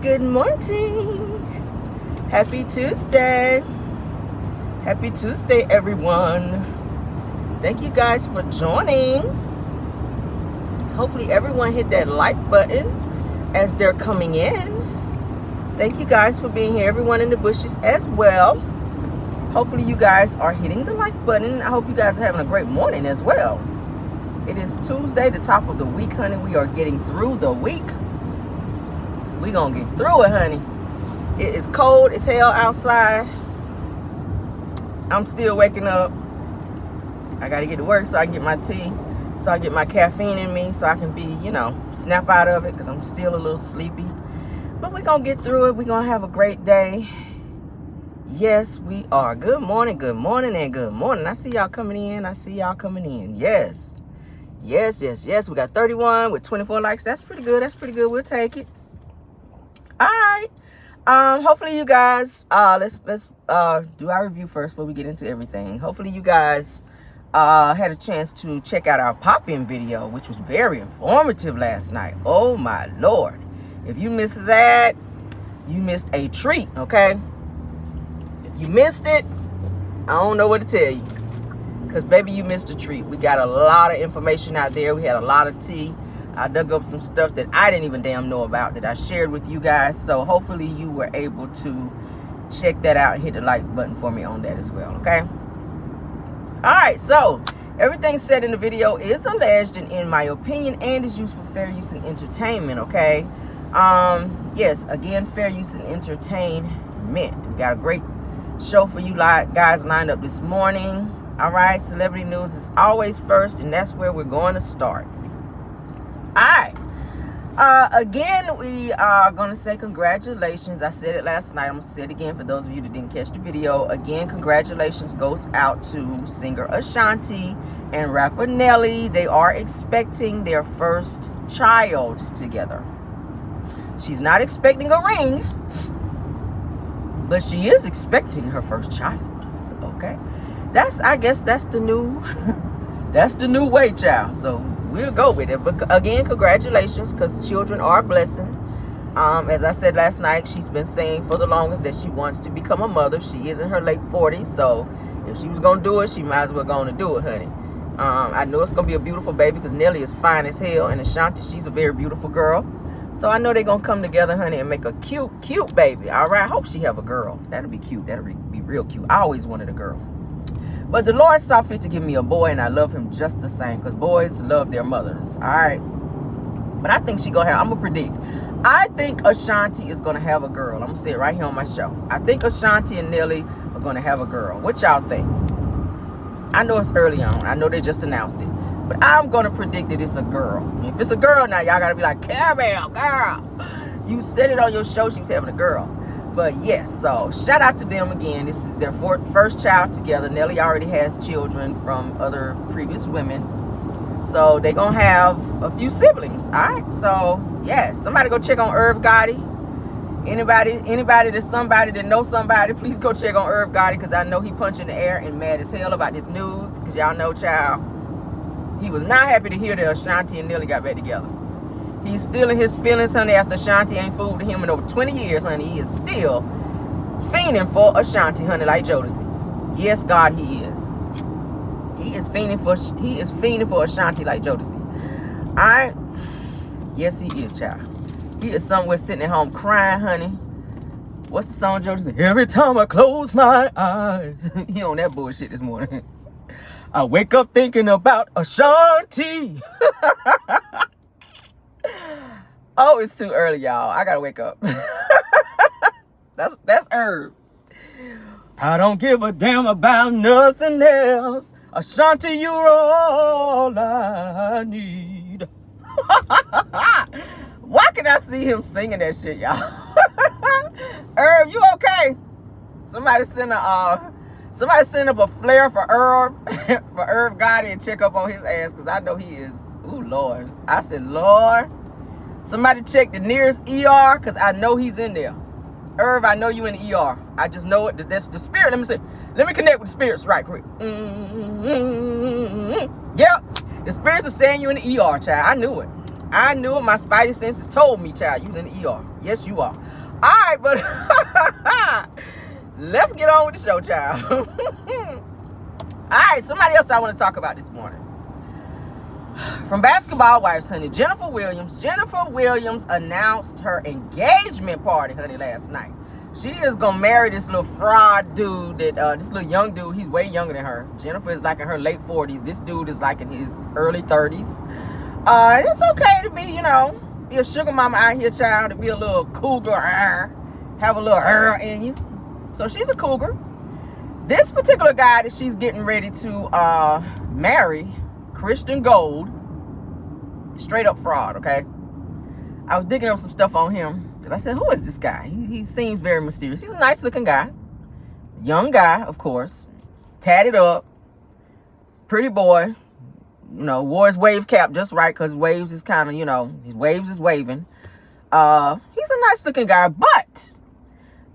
Good morning. Happy Tuesday. Happy Tuesday, everyone. Thank you guys for joining. Hopefully everyone hit that like button as they're coming in. Thank you guys for being here. Everyone in the bushes as well. Hopefully you guys are hitting the like button. I hope you guys are having a great morning as well. It is Tuesday, the top of the week, honey. We are getting through the week. We gonna get through it, honey. It is cold as hell outside. I'm still waking up. I gotta get to work so I can get my tea, so I get my caffeine in me, so I can be, snap out of it, because I'm still a little sleepy. But we're gonna get through it. We're gonna have a great day. Yes, we are. Good morning, and good morning. I see y'all coming in. Yes. Yes. We got 31 with 24 likes. That's pretty good. We'll take it. All right. Hopefully you guys, let's do our review first before we get into everything. Hopefully you guys had a chance to check out our pop-in video, which was very informative last night. Oh my Lord. If you missed that, you missed a treat, okay? If you missed it, I don't know what to tell you. Because, baby, you missed a treat. We got a lot of information out there. We had a lot of tea. I dug up some stuff that I didn't even damn know about that I shared with you guys. So hopefully you were able to check that out and hit the like button for me on that as well, okay? All right, so everything said in the video is alleged and in my opinion and is used for fair use and entertainment, okay? Yes, again, fair use and entertainment. We got a great show for you guys lined up this morning. All right, celebrity news is always first, and that's where we're going to start. All right. Again, we are going to say congratulations. I said it last night. I'm going to say it again for those of you that didn't catch the video. Again, congratulations goes out to singer Ashanti and rapper Nelly. They are expecting their first child together. She's not expecting a ring, but she is expecting her first child. Okay. I guess that's the new that's the new way, child. So we'll go with it. But again, congratulations, because children are a blessing. As I said last night, she's been saying for the longest that she wants to become a mother. She is in her late 40s, so if she was gonna do it, she might as well go on and do it, honey. I know it's gonna be a beautiful baby, because Nelly is fine as hell, and Ashanti, she's a very beautiful girl. So I know they're gonna come together, honey, and make a cute baby. All right, I hope she have a girl. That'll be cute. That'll be real cute. I always wanted a girl. But the Lord saw fit to give me a boy, and I love him just the same, because boys love their mothers, all right? But I think I'm going to predict. I think Ashanti is going to have a girl. I'm going to say it right here on my show. I think Ashanti and Nelly are going to have a girl. What y'all think? I know it's early on. I know they just announced it. But I'm going to predict that it's a girl. If it's a girl now, y'all got to be like, Caramel, girl. You said it on your show she was having a girl. But yes, so shout out to them again. This is their first child together. Nelly already has children from other previous women. So they're going to have a few siblings, all right? So, yes, somebody go check on Irv Gotti. Anybody that's somebody that knows somebody, please go check on Irv Gotti, because I know he punching the air and mad as hell about this news, because y'all know, child, he was not happy to hear that Ashanti and Nelly got back together. He's still in his feelings, honey, after Ashanti ain't fooled with him in over 20 years, honey. He is still fiending for Ashanti, honey, like Jodeci. Yes, God, he is. He is fiending for Ashanti like Jodeci. All right? Yes, he is, child. He is somewhere sitting at home crying, honey. What's the song Jodeci? Every time I close my eyes. He on that bullshit this morning. I wake up thinking about Ashanti. Oh, it's too early, y'all. I gotta wake up. That's Herb. I don't give a damn about nothing else. Ashanti, you're all I need. Why can I see him singing that shit, y'all? Herb, you okay? Somebody send up a flare for Herb for Herb Gotti and check up on his ass, because I know he is. Ooh, Lord. I said, Lord. Somebody check the nearest ER, because I know he's in there. Irv, I know you in the ER. I just know it. That's the spirit. Let me connect with the spirits right quick. Yep. The spirits are saying you in the ER, child. I knew it. I knew it. My spidey senses told me, child, you was in the ER. Yes, you are. All right, but let's get on with the show, child. All right, somebody else I want to talk about this morning. From Basketball Wives, honey, Jennifer Williams. Jennifer Williams announced her engagement party, honey, last night. She is going to marry this little fraud dude, this little young dude. He's way younger than her. Jennifer is like in her late 40s. This dude is like in his early 30s. And it's okay to be, be a sugar mama out here, child, to be a little cougar, have a little in you. So she's a cougar. This particular guy that she's getting ready to marry, Christian Gold, straight up fraud, okay? I was digging up some stuff on him. I said, who is this guy? He seems very mysterious. He's a nice looking guy. Young guy, of course. Tatted up. Pretty boy. Wore his wave cap just right because waves is kind of, his waves is waving. He's a nice looking guy. But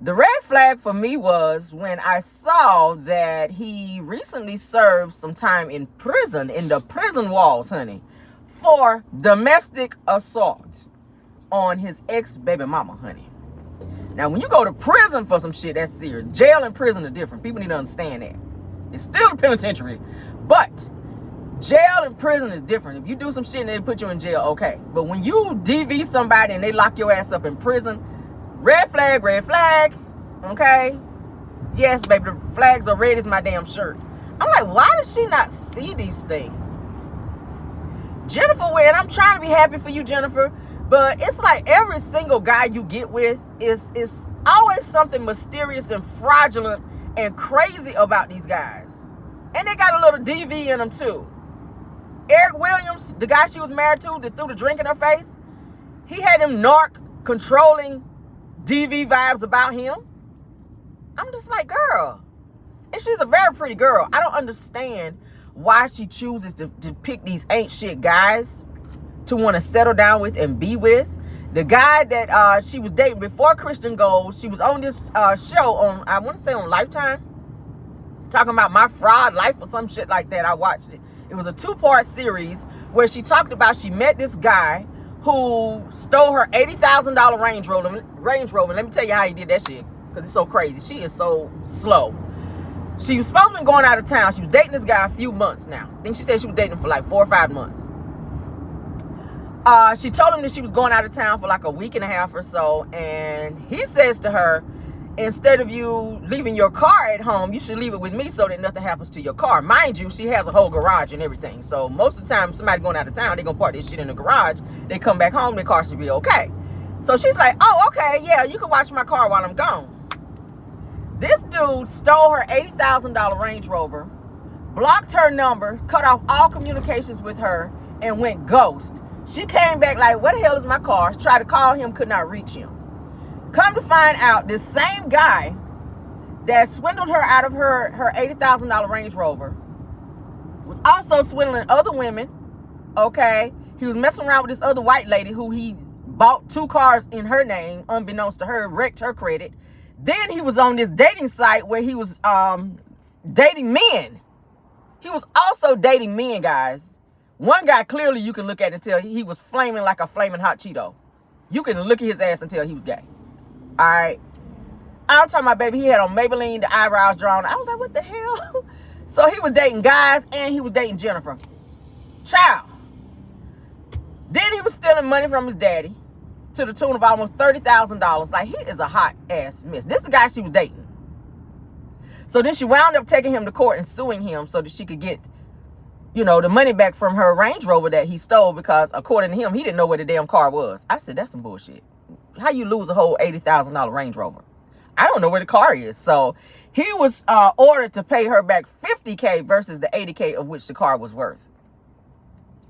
the red flag for me was when I saw that he recently served some time in prison, in the prison walls, honey, for domestic assault on his ex-baby mama, honey. Now, when you go to prison for some shit, that's serious. Jail and prison are different. People need to understand that. It's still the penitentiary, but jail and prison is different. If you do some shit and they put you in jail, okay. But when you DV somebody and they lock your ass up in prison, red flag, okay? Yes, baby, the flags are red as my damn shirt. I'm like, why does she not see these things? Jennifer, and I'm trying to be happy for you, Jennifer, but it's like every single guy you get with is always something mysterious and fraudulent and crazy about these guys. And they got a little DV in them too. Eric Williams, the guy she was married to that threw the drink in her face, he had them narc controlling DV vibes about him. I'm just like, girl. And she's a very pretty girl. I don't understand why she chooses to pick these ain't shit guys to want to settle down with and be with. The guy that she was dating before Christian Gold, she was on this show on, I want to say on Lifetime, talking about my fraud life or some shit like that. I watched it. It was a 2-part series where she talked about she met this guy who stole her $80,000 Range Rover. Let me tell you how he did that shit, because it's so crazy. She is so slow. She was supposed to be going out of town. She was dating this guy a few months now. I think she said she was dating him for like 4 or 5 months. She told him that she was going out of town for like a week and a half or so. And he says to her, instead of you leaving your car at home, you should leave it with me so that nothing happens to your car. Mind you, she has a whole garage and everything. So most of the time, somebody going out of town, they're going to park this shit in the garage. They come back home, their car should be okay. So she's like, oh, okay, yeah, you can watch my car while I'm gone. This dude stole her $80,000 Range Rover, blocked her number, cut off all communications with her, and went ghost. She came back like, where the hell is my car? Tried to call him, could not reach him. Come to find out, this same guy that swindled her out of her $80,000 Range Rover was also swindling other women, okay? He was messing around with this other white lady who he bought 2 cars in her name, unbeknownst to her, wrecked her credit. Then he was on this dating site where he was dating men. He was also dating men, guys. One guy, clearly you can look at and tell he was flaming like a flaming hot Cheeto. You can look at his ass and tell he was gay. All right. I'm talking about, baby, he had on Maybelline, the eyebrows drawn. I was like, what the hell? So he was dating guys and he was dating Jennifer. Child. Then he was stealing money from his daddy to the tune of almost $30,000. Like, he is a hot ass mess. This is the guy she was dating. So then she wound up taking him to court and suing him so that she could get, the money back from her Range Rover that he stole, because according to him, he didn't know where the damn car was. I said, that's some bullshit. How you lose a whole $80,000 Range Rover? I don't know where the car is. So he was ordered to pay her back $50K versus the $80K of which the car was worth.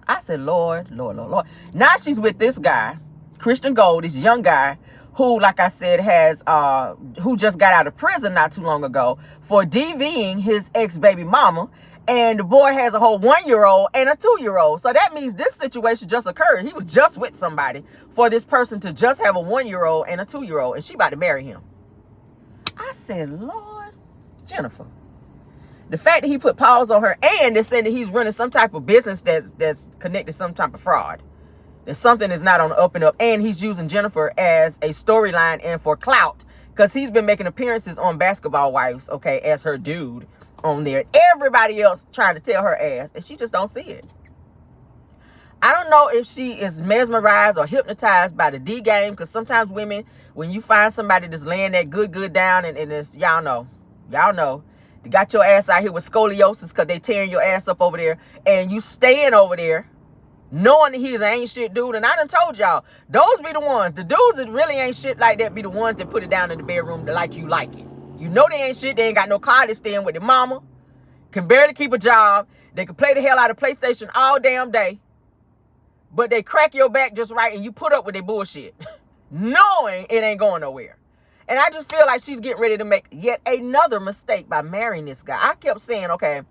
I said, Lord. Now she's with this guy, Christian Gold, this young guy who, like I said, has who just got out of prison not too long ago for DVing his ex-baby mama. And the boy has a whole 1-year-old and a 2-year-old. So that means this situation just occurred. He was just with somebody for this person to just have a 1-year-old and a 2-year-old. And she about to marry him. I said, Lord, Jennifer. The fact that he put pause on her and they said that he's running some type of business that's connected to some type of fraud. that something is not on the up and up. And he's using Jennifer as a storyline and for clout, because he's been making appearances on Basketball Wives, okay, as her dude on there. Everybody else trying to tell her ass, and she just don't see it. I don't know if she is mesmerized or hypnotized by the D game, because sometimes women, when you find somebody that's laying that good down, and it's, y'all know, they got your ass out here with scoliosis because they tearing your ass up over there, and you staying over there knowing that he's an ain't shit dude. And I done told y'all, those be the ones, the dudes that really ain't shit like that be the ones that put it down in the bedroom to like you like it. You know they ain't shit. They ain't got no car. They staying with their mama, can barely keep a job. They can play the hell out of PlayStation all damn day, but they crack your back just right, and you put up with their bullshit knowing it ain't going nowhere. And I just feel like she's getting ready to make yet another mistake by marrying this guy. I kept saying, okay,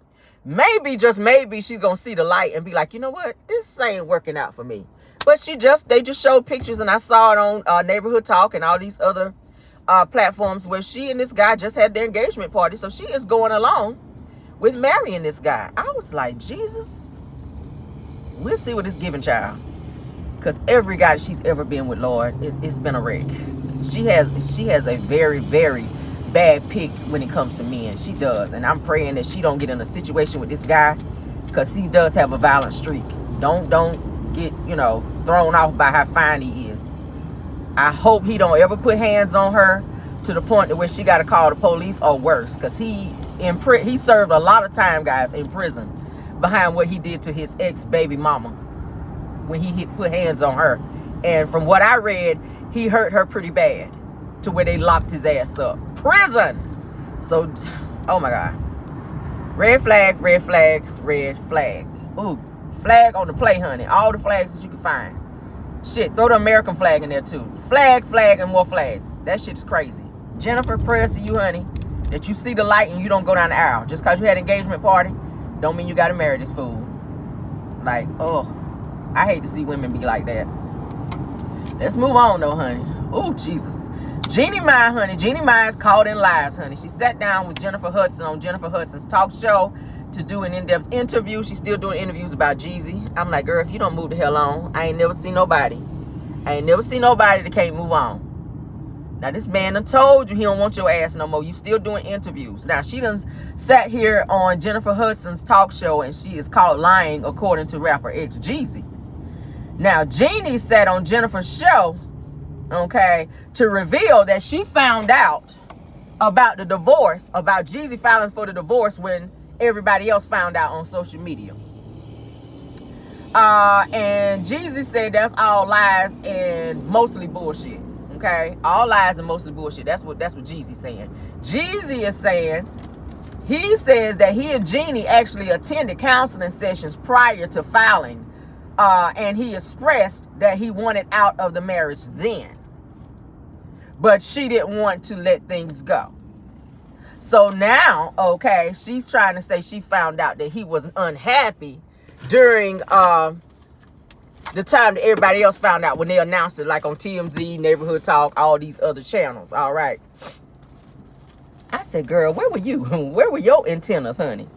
maybe, just maybe, she's going to see the light and be like, you know what? This ain't working out for me. But they just showed pictures, and I saw it on Neighborhood Talk and all these other platforms where she and this guy just had their engagement party. So she is going along with marrying this guy. I was like, Jesus, we'll see what it's giving, child. Because every guy that she's ever been with, Lord, it's been a wreck. She has a very, very bad pick when it comes to men. She does. And I'm praying that she don't get in a situation with this guy, because he does have a violent streak. Don't get, thrown off by how fine he is. I hope he don't ever put hands on her to the point where she got to call the police or worse, because he served a lot of time, guys, in prison behind what he did to his ex-baby mama when he put hands on her. And from what I read, he hurt her pretty bad to where they locked his ass up. Prison. So, oh my God. Red flag, red flag, red flag. Ooh, flag on the play, honey. All the flags that you can find. Shit, throw the American flag in there too. Flag, and more flags. That shit is crazy. Jennifer, prayers to you, honey, that you see the light and you don't go down the aisle. Just because you had an engagement party don't mean you got to marry this fool. Like, oh, I hate to see women be like that. Let's move on though, honey. Oh, Jesus. Jeannie Mai, honey. Jeannie Mai is caught in lies, honey. She sat down with Jennifer Hudson on Jennifer Hudson's talk show to do an in-depth interview. She's still doing interviews about Jeezy. I'm like, girl, if you don't move the hell on, I ain't never seen nobody. that can't move on. Now, this man done told you he don't want your ass no more. You still doing interviews. Now, she done sat here on Jennifer Hudson's talk show, and she is caught lying, according to rapper X Jeezy. Now, Jeannie sat on Jennifer's show, okay, to reveal that she found out about the divorce, about Jeezy filing for the divorce when everybody else found out on social media. And Jeezy said that's all lies and mostly bullshit. Okay, all lies and mostly bullshit. That's what Jeezy's saying. Jeezy is saying, he says that he and Jeannie actually attended counseling sessions prior to filing. And he expressed that he wanted out of the marriage then, but she didn't want to let things go. So now, okay, she's trying to say she found out that he was unhappy during the time that everybody else found out, when they announced it, like on TMZ, Neighborhood Talk, all these other channels. All right. I said, girl, where were you? Where were your antennas, honey,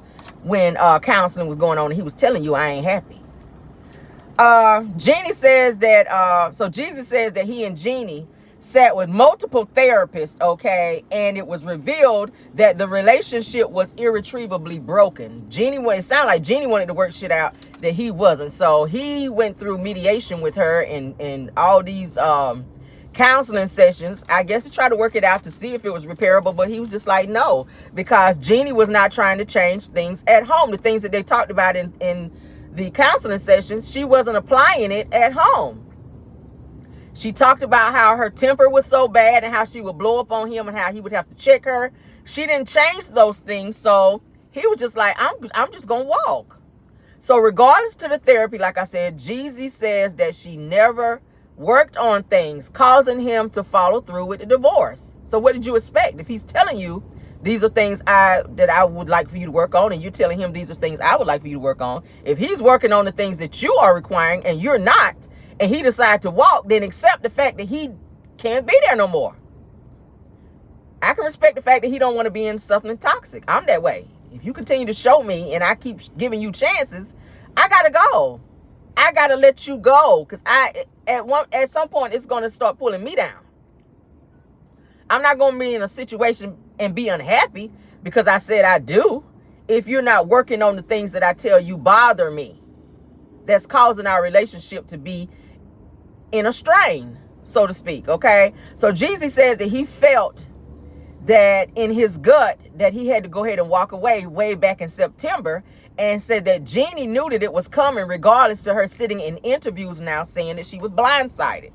when counseling was going on and he was telling you I ain't happy? Jeannie says that, so Jesus says that he and Jeannie sat with multiple therapists, okay, and it was revealed that the relationship was irretrievably broken. It sounded like Jeannie wanted to work shit out that he wasn't. So he went through mediation with her and all these counseling sessions, I guess, to try to work it out to see if it was repairable, but he was just like, no, because Jeannie was not trying to change things at home. The things that they talked about in the counseling sessions, she wasn't applying it at home. She talked about how her temper was so bad and how she would blow up on him and how he would have to check her. She didn't change those things, so he was just like, I'm just gonna walk. So regardless to the therapy, like I said, Jeezy says that she never worked on things causing him to follow through with the divorce. So what did you expect? If he's telling you these are things that I would like for you to work on, and you're telling him these are things I would like for you to work on, if he's working on the things that you are requiring and you're not, and he decides to walk, then accept the fact that he can't be there no more. I can respect the fact that he don't want to be in something toxic. I'm that way. If you continue to show me and I keep giving you chances, I gotta go. I gotta let you go, because at some point it's gonna start pulling me down. I'm not gonna be in a situation and be unhappy because I said I do, if you're not working on the things that I tell you bother me, that's causing our relationship to be in a strain, so to speak. Okay, so Jeezy says that he felt that in his gut that he had to go ahead and walk away way back in September, and said that Jeannie knew that it was coming, regardless to her sitting in interviews now saying that she was blindsided.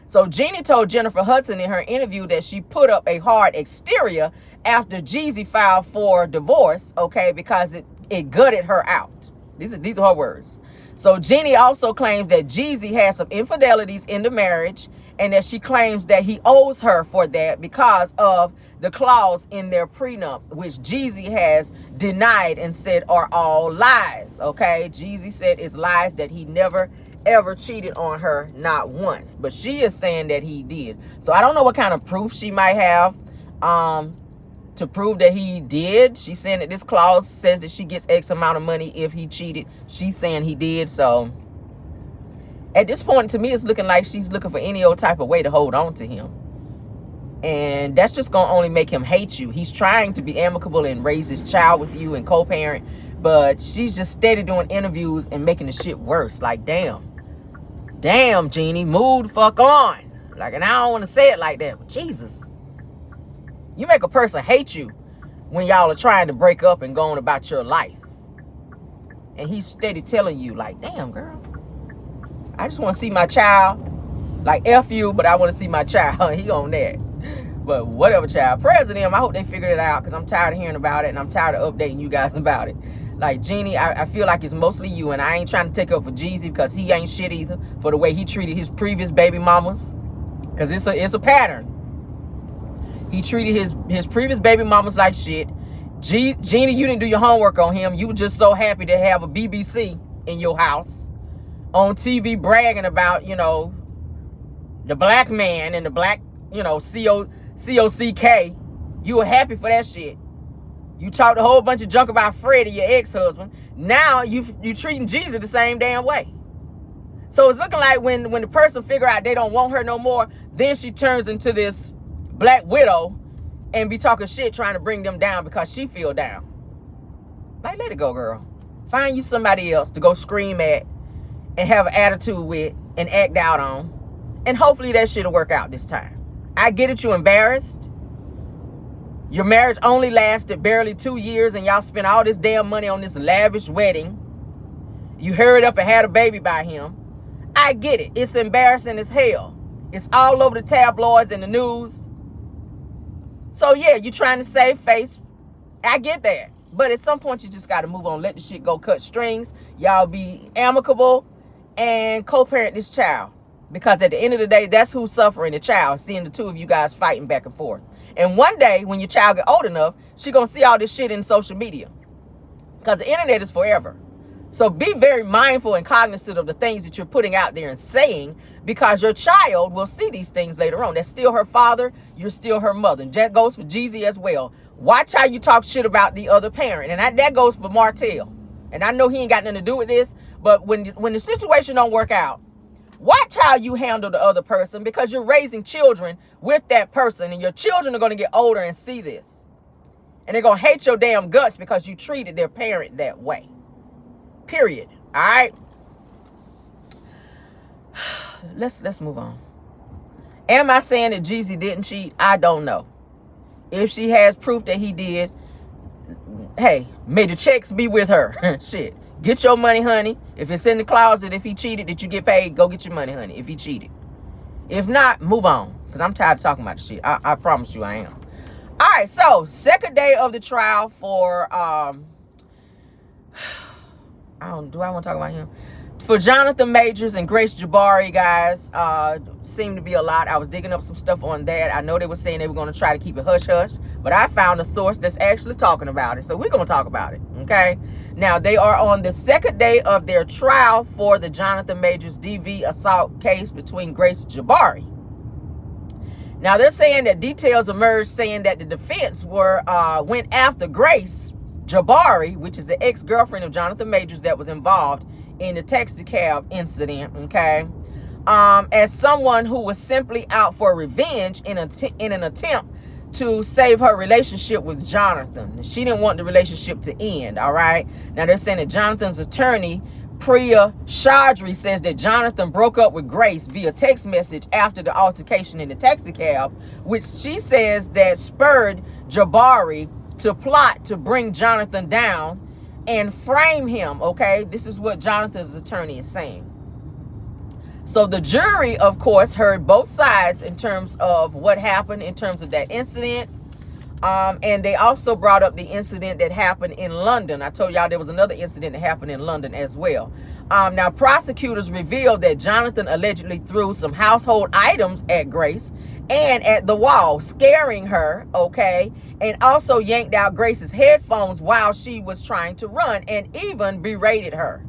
So Jeannie told Jennifer Hudson in her interview that she put up a hard exterior after Jeezy filed for divorce, okay, because it gutted her out. These are her words. So Jeannie also claims that Jeezy had some infidelities in the marriage, and that she claims that he owes her for that because of the clause in their prenup, which Jeezy has denied and said are all lies. Okay, Jeezy said it's lies, that he never ever cheated on her, not once, but she is saying that he did. So I don't know what kind of proof she might have to prove that he did. She's saying that this clause says that she gets X amount of money if he cheated. She's saying he did. So at this point, to me, it's looking like she's looking for any old type of way to hold on to him. And that's just going to only make him hate you. He's trying to be amicable and raise his child with you and co-parent, but she's just steady doing interviews and making the shit worse. Like, damn, Jeannie, move the fuck on. Like, and I don't want to say it like that, but Jesus, you make a person hate you when y'all are trying to break up and going about your life. And he's steady telling you, like, damn, girl, I just want to see my child. Like, F you, but I want to see my child. He on that. But whatever, child. Prayers to them. I hope they figured it out, because I'm tired of hearing about it, and I'm tired of updating you guys about it. Like, Jeannie, I feel like it's mostly you, and I ain't trying to take up for Jeezy, because he ain't shit either for the way he treated his previous baby mamas. Because it's a pattern. He treated his previous baby mamas like shit. Jeannie, you didn't do your homework on him. You were just so happy to have a BBC in your house on TV bragging about, you know, the black man and the black, you know, COCK. You were happy for that shit. You talked a whole bunch of junk about Freddie, your ex-husband. Now you treating Jeezy the same damn way. So it's looking like when the person figure out they don't want her no more, then she turns into this black widow and be talking shit, trying to bring them down because she feel down. Like, let it go, girl. Find you somebody else to go scream at and have an attitude with and act out on. And hopefully that shit'll work out this time. I get it, you're embarrassed. Your marriage only lasted barely 2 years, and y'all spent all this damn money on this lavish wedding. You hurried up and had a baby by him. I get it. It's embarrassing as hell. It's all over the tabloids and the news. So yeah, you're trying to save face. I get that. But at some point, you just got to move on. Let the shit go, cut strings. Y'all be amicable and co-parent this child. Because at the end of the day, that's who's suffering, the child, seeing the two of you guys fighting back and forth. And one day, when your child get old enough, she going to see all this shit in social media. Because the internet is forever. So be very mindful and cognizant of the things that you're putting out there and saying, because your child will see these things later on. That's still her father. You're still her mother. And that goes for Jeezy as well. Watch how you talk shit about the other parent. And that goes for Martell. And I know he ain't got nothing to do with this, but when the situation don't work out, watch how you handle the other person, because you're raising children with that person, and your children are going to get older and see this. And they're going to hate your damn guts because you treated their parent that way. Period. All right? Let's move on. Am I saying that Jeezy didn't cheat? I don't know. If she has proof that he did, hey, may the checks be with her. Shit. Get your money, honey. If it's in the closet, if he cheated, that you get paid, go get your money, honey, if he cheated. If not, move on. Because I'm tired of talking about the shit. I promise you I am. All right, so second day of the trial for, do I want to talk about him? For Jonathan Majors and Grace Jabari, guys, seemed to be a lot. I was digging up some stuff on that. I know they were saying they were going to try to keep it hush-hush, but I found a source that's actually talking about it. So we're going to talk about it, okay? Now, they are on the second day of their trial for the Jonathan Majors DV assault case between Grace Jabari. Now, they're saying that details emerged saying that the defense went after Grace Jabari, which is the ex-girlfriend of Jonathan Majors that was involved in the taxi cab incident, okay, as someone who was simply out for revenge in an attempt to save her relationship with Jonathan. She didn't want the relationship to end, all right? Now, they're saying that Jonathan's attorney, Priya Chaudhry, says that Jonathan broke up with Grace via text message after the altercation in the taxi cab, which she says that spurred Jabari to plot to bring Jonathan down and frame him, okay? This is what Jonathan's attorney is saying. So the jury, of course, heard both sides in terms of what happened in terms of that incident. And they also brought up the incident that happened in London. I told y'all there was another incident that happened in London as well. Now, prosecutors revealed that Jonathan allegedly threw some household items at Grace and at the wall, scaring her, okay? And also yanked out Grace's headphones while she was trying to run and even berated her.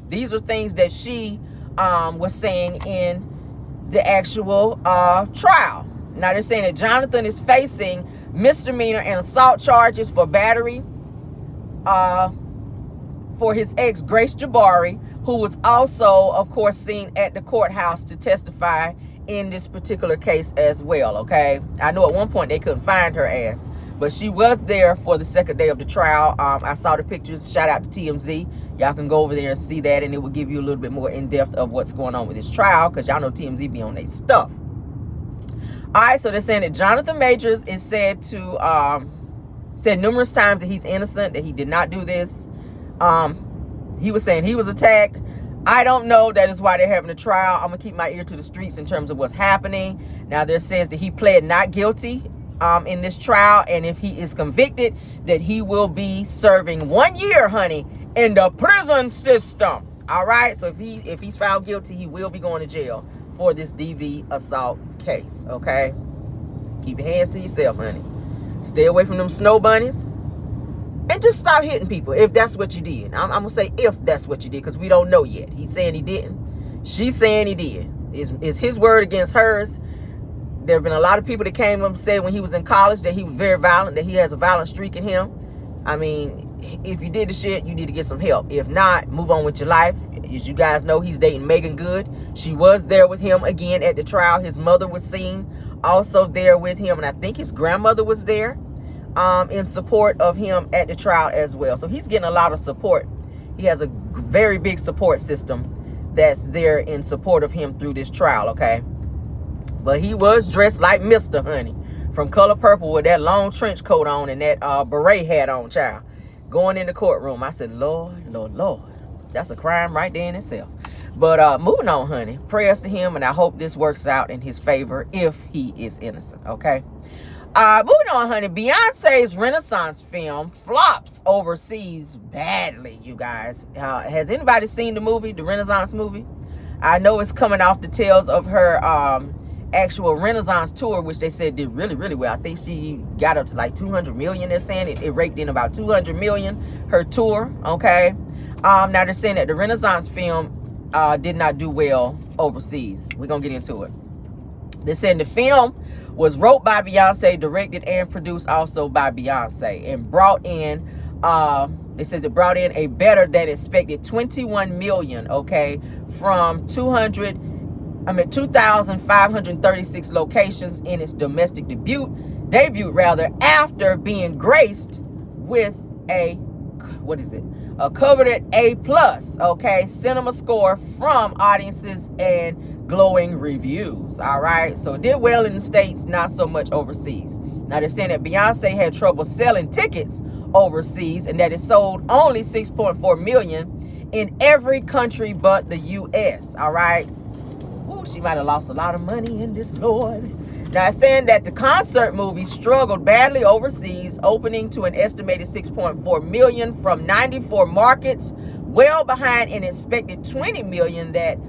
These are things that she was saying in the actual trial. Now they're saying that Jonathan is facing misdemeanor and assault charges for battery for his ex Grace Jabari, who was also, of course, seen at the courthouse to testify in this particular case as well, okay? I know at one point they couldn't find her ass, but she was there for the second day of the trial. I saw the pictures. Shout out to TMZ. Y'all can go over there and see that, and it will give you a little bit more in-depth of what's going on with this trial, because y'all know TMZ be on their stuff. All right, so they're saying that Jonathan Majors is said numerous times that he's innocent, that he did not do this. He was saying he was attacked. I don't know. That is why they're having a trial. I'm going to keep my ear to the streets in terms of what's happening. Now, there says that he pled not guilty in this trial, and if he is convicted, that he will be serving 1 year, honey, in the prison system. All right, so if he's found guilty, he will be going to jail for this DV assault case. Okay, keep your hands to yourself, honey. Stay away from them snow bunnies, and just stop hitting people if that's what you did. I'm gonna say if that's what you did, because we don't know yet. He's saying he didn't. She's saying he did. It's his word against hers. There have been a lot of people that came up and said when he was in college that he was very violent, that he has a violent streak in him. I mean, if you did the shit, you need to get some help. If not, move on with your life. As you guys know, he's dating Megan Good. She was there with him again at the trial. His mother was seen also there with him, and I think his grandmother was there in support of him at the trial as well. So he's getting a lot of support. He has a very big support system that's there in support of him through this trial, okay? But he was dressed like Mr. Honey from Color Purple with that long trench coat on and that beret hat on, child. Going in the courtroom, I said, Lord, Lord, Lord. That's a crime right there in itself. But moving on, honey. Prayers to him, and I hope this works out in his favor if he is innocent, okay? Moving on, honey. Beyonce's Renaissance film flops overseas badly, you guys. Has anybody seen the movie, the Renaissance movie? I know it's coming off the tails of her actual Renaissance tour, which they said did really, really well. I think she got up to like 200 million. They're saying it raked in about 200 million, her tour, okay? Now they're saying that the Renaissance film did not do well overseas. We're going to get into it. They're saying the film was wrote by Beyonce, directed and produced also by Beyonce, and brought in, it says it brought in a better than expected 21 million, okay, from 2,536 locations in its domestic debut, after being graced with a, a coveted A+, okay, cinema score from audiences and glowing reviews. All right, so it did well in the States, not so much overseas. Now they're saying that Beyonce had trouble selling tickets overseas, and that it sold only 6.4 million in every country but the US. All right, ooh, she might have lost a lot of money in this, Lord. Now it's saying that the concert movie struggled badly overseas, opening to an estimated 6.4 million from 94 markets, well behind an expected 20 million that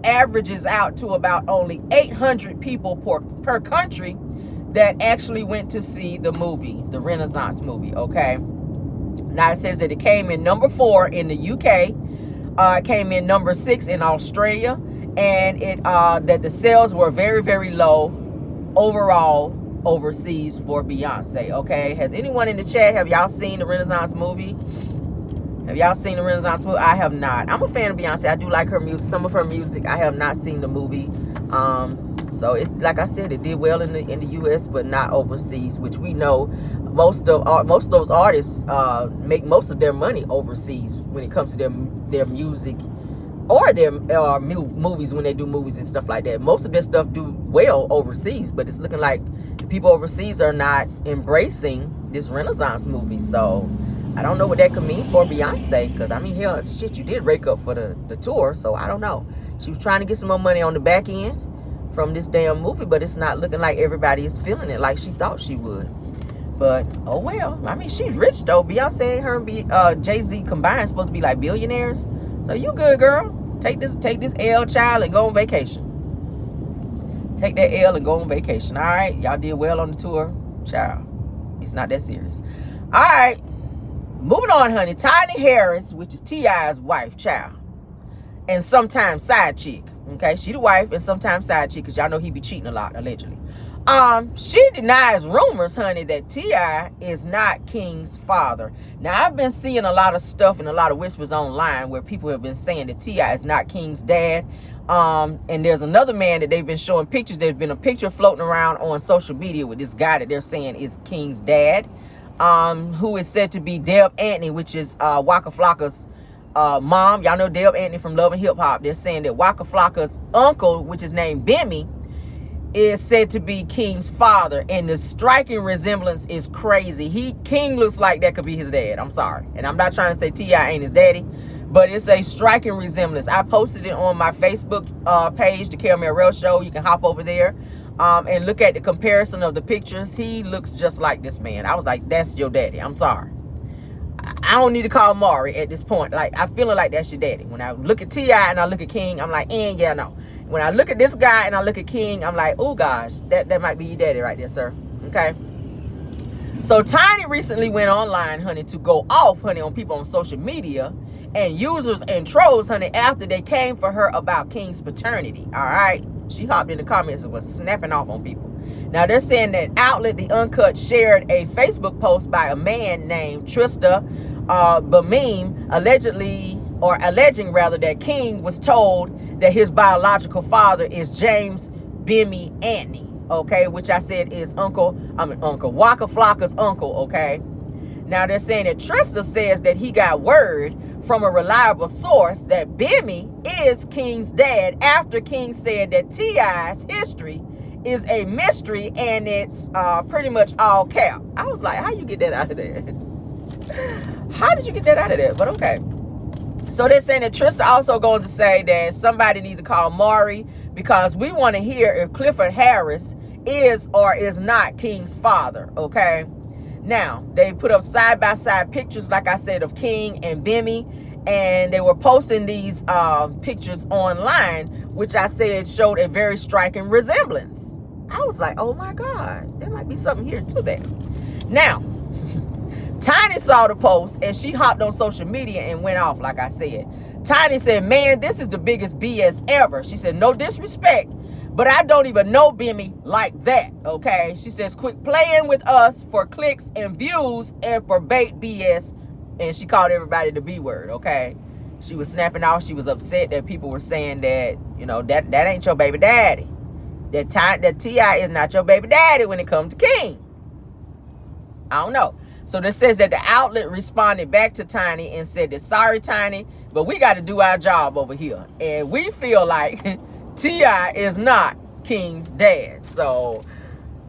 averages out to about only 800 people per country that actually went to see the movie, the Renaissance movie, okay? Now it says that it came in number 4 in the UK, it came in number 6 in Australia, and it that the sales were very, very low overall overseas for Beyonce, okay? Has anyone in the chat, have y'all seen the Renaissance movie? Have y'all seen the Renaissance movie? I have not. I'm a fan of Beyonce. I do like her music, some of her music. I have not seen the movie. So it's like I said, it did well in the U.S., but not overseas, which we know most of those artists make most of their money overseas when it comes to their music or their movies, when they do movies and stuff like that. Most of their stuff do well overseas, but it's looking like the people overseas are not embracing this Renaissance movie. So I don't know what that could mean for Beyonce, because I mean, hell, shit, you did rake up for the tour, so I don't know. She was trying to get some more money on the back end from this damn movie, but it's not looking like everybody is feeling it like she thought she would. But oh well. I mean, she's rich though. Beyonce, her and Jay-Z combined supposed to be like billionaires. So you good, girl. Take this L, child, and go on vacation. Take that L and go on vacation. All right, y'all did well on the tour, child. It's not that serious. All right. Moving on, honey. Tiny Harris, which is T.I.'s wife, child, and sometimes side chick. Okay, she the wife and sometimes side chick, because y'all know he be cheating a lot, allegedly. She denies rumors, honey, that T.I. is not King's father. Now, I've been seeing a lot of stuff and a lot of whispers online where people have been saying that T.I. is not King's dad. And there's another man that they've been showing pictures. There's been a picture floating around on social media with this guy that they're saying is King's dad. Who is said to be Deb Antony, which is Waka Flocka's mom. Y'all know Deb Antony from Love and Hip Hop. They're saying that Waka Flocka's uncle, which is named Bimmy, is said to be King's father, and the striking resemblance is crazy. King looks like that could be his dad. I'm sorry, and I'm not trying to say T.I. ain't his daddy, but it's a striking resemblance. I posted it on my Facebook page, the Rell Show. You can hop over there and look at the comparison of the pictures. He looks just like this man. I was like, that's your daddy. I'm sorry. I don't need to call Maury at this point. Like, I feeling like that's your daddy. When I look at T.I. and I look at King, I'm like, yeah, no. When I look at this guy and I look at King, I'm like, oh gosh, that might be your daddy right there, sir. Okay. So Tiny recently went online, honey, to go off, honey, on people on social media and users and trolls, honey, after they came for her about King's paternity. All right. She hopped in the comments and was snapping off on people. Now, they're saying that outlet The Uncut shared a Facebook post by a man named Trista Bamim, alleging that King was told that his biological father is James Bimmy Antony, okay, which I said is Waka Flocka's uncle, okay. Now, they're saying that Trista says that he got word from a reliable source that Bimmy is King's dad after King said that T.I.'s history is a mystery and it's pretty much all cap. I was like, how you get that out of there? How did you get that out of there? But okay. So they're saying that Trista also going to say that somebody needs to call Maury, because we want to hear if Clifford Harris is or is not King's father, okay? Now, they put up side-by-side pictures, like I said, of King and Bimmy, and they were posting these pictures online, which I said showed a very striking resemblance. I was like, oh my God, there might be something here to that. Now, Tiny saw the post and she hopped on social media and went off, like I said. Tiny said, man, this is the biggest BS ever. She said, no disrespect, but I don't even know Bimmy like that, okay? She says, quit playing with us for clicks and views and for bait BS. And she called everybody the B word, okay? She was snapping off. She was upset that people were saying that, you know, that ain't your baby daddy. That T.I. is not your baby daddy when it comes to King. I don't know. So this says that the outlet responded back to Tiny and said that, sorry, Tiny, but we got to do our job over here. And we feel like T.I. is not King's dad. So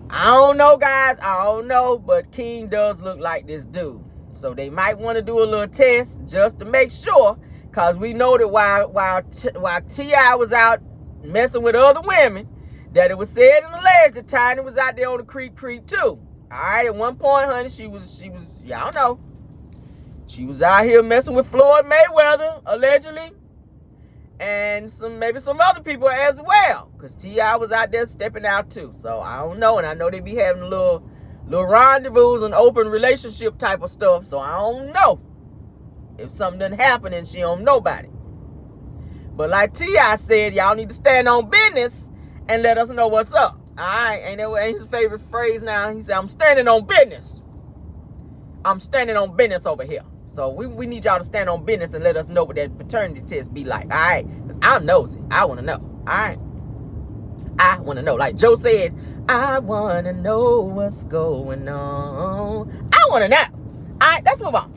I don't know, guys. I don't know. But King does look like this dude. So they might want to do a little test just to make sure. Because we know that while T.I. was out messing with other women, that it was said and alleged that Tiny was out there on the creep too. All right, at one point, honey, she was, y'all know, she was out here messing with Floyd Mayweather, allegedly, and maybe some other people as well, because T.I. was out there stepping out too. So I don't know, and I know they be having little rendezvous and open relationship type of stuff. So I don't know if something done happen and she don't know about it. But like T.I. said, y'all need to stand on business and let us know what's up. All right, ain't his favorite phrase now? He said, I'm standing on business. I'm standing on business over here. So we need y'all to stand on business and let us know what that paternity test be like. All right, I'm nosy. I want to know. All right, I want to know. Like Joe said, I want to know what's going on. I want to know. All right, let's move on.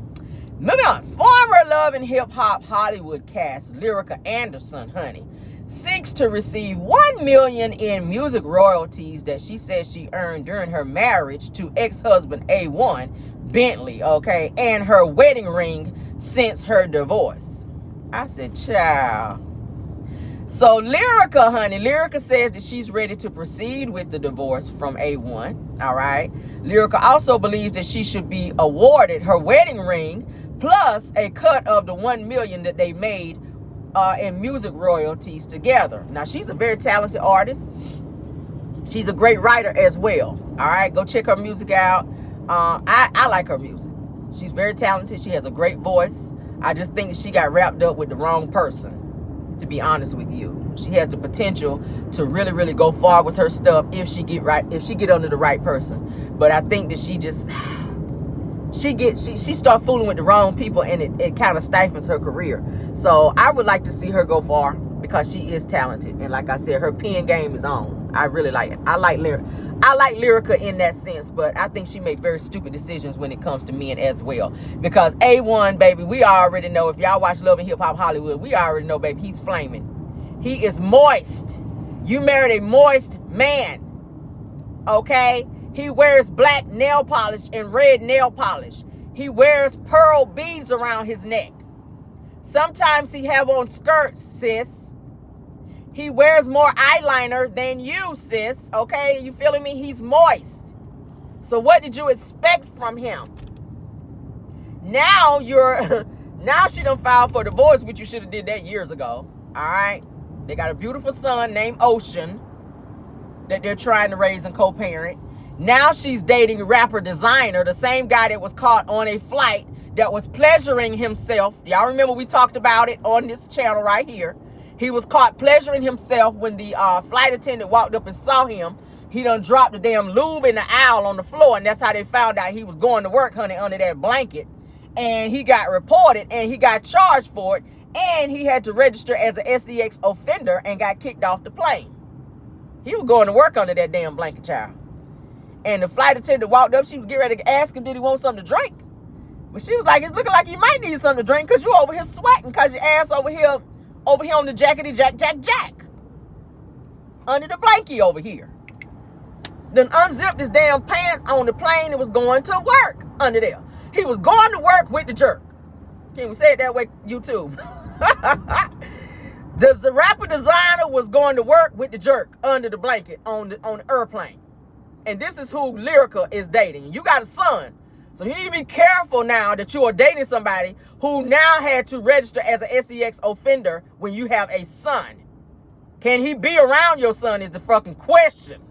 Moving on. Former Love and Hip Hop Hollywood cast Lyrica Anderson, honey, seeks to receive $1 million in music royalties that she says she earned during her marriage to ex-husband A1 Bentley, okay, and her wedding ring since her divorce. I said, child. So Lyrica, honey, Lyrica says that she's ready to proceed with the divorce from A1, all right? Lyrica also believes that she should be awarded her wedding ring plus a cut of the $1 million that they made in music royalties together. Now, she's a very talented artist. She's a great writer as well, all right? Go check her music out. I like her music. She's very talented. She has a great voice. I just think that she got wrapped up with the wrong person, to be honest with you. She has the potential to really, really go far with her stuff if she get under the right person. But I think that she just she start fooling with the wrong people, and it kind of stifles her career. So I would like to see her go far because she is talented, and like I said, her pen game is on. I really like it. I like Lyrica in that sense, but I think she make very stupid decisions when it comes to men as well. Because A1, baby, we already know. If y'all watch Love and Hip Hop Hollywood, we already know, baby, he's flaming. He is moist. You married a moist man, okay? He wears black nail polish and red nail polish. He wears pearl beads around his neck. Sometimes he have on skirts, sis. He wears more eyeliner than you, sis. Okay, you feeling me? He's moist. So what did you expect from him? Now she done filed for divorce, which you should have did that years ago. All right. They got a beautiful son named Ocean that they're trying to raise and co-parent. Now she's dating rapper Designer, the same guy that was caught on a flight that was pleasuring himself. Y'all remember we talked about it on this channel right here. He was caught pleasuring himself when the flight attendant walked up and saw him. He done dropped the damn lube in the aisle on the floor, and that's how they found out he was going to work, honey, under that blanket. And he got reported, and he got charged for it, and he had to register as an SEX offender and got kicked off the plane. He was going to work under that damn blanket, child. And the flight attendant walked up. She was getting ready to ask him, did he want something to drink? But she was like, it's looking like you might need something to drink because you over here sweating because your ass over here on the jackety jack. Under the blankie over here. Then unzipped his damn pants on the plane and was going to work under there. He was going to work with the jerk. Can we say it that way, YouTube? The rapper Designer was going to work with the jerk under the blanket on the airplane. And this is who Lyrica is dating. You got a son. So you need to be careful now that you are dating somebody who now had to register as an SEX offender when you have a son. Can he be around your son is the fucking question.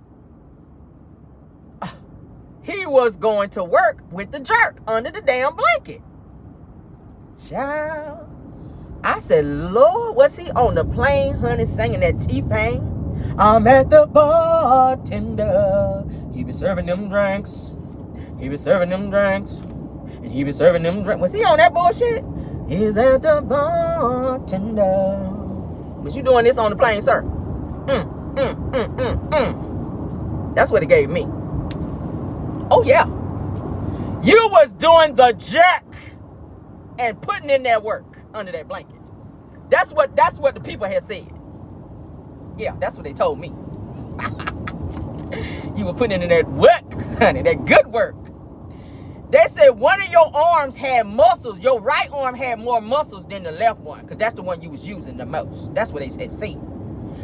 He was going to work with the jerk under the damn blanket. Child. I said, Lord, was he on the plane, honey, singing that T-Pain? I'm at the bartender. He be serving them drinks. He be serving them drinks. And he be serving them drinks. Was he on that bullshit? He's at the bartender. Was you doing this on the plane, sir? That's what it gave me. Oh, yeah. You was doing the jerk and putting in that work under that blanket. That's what the people had said. Yeah, that's what they told me. You were putting in that work, honey, that good work. They said one of your arms had muscles. Your right arm had more muscles than the left one because that's the one you was using the most. That's what they had said.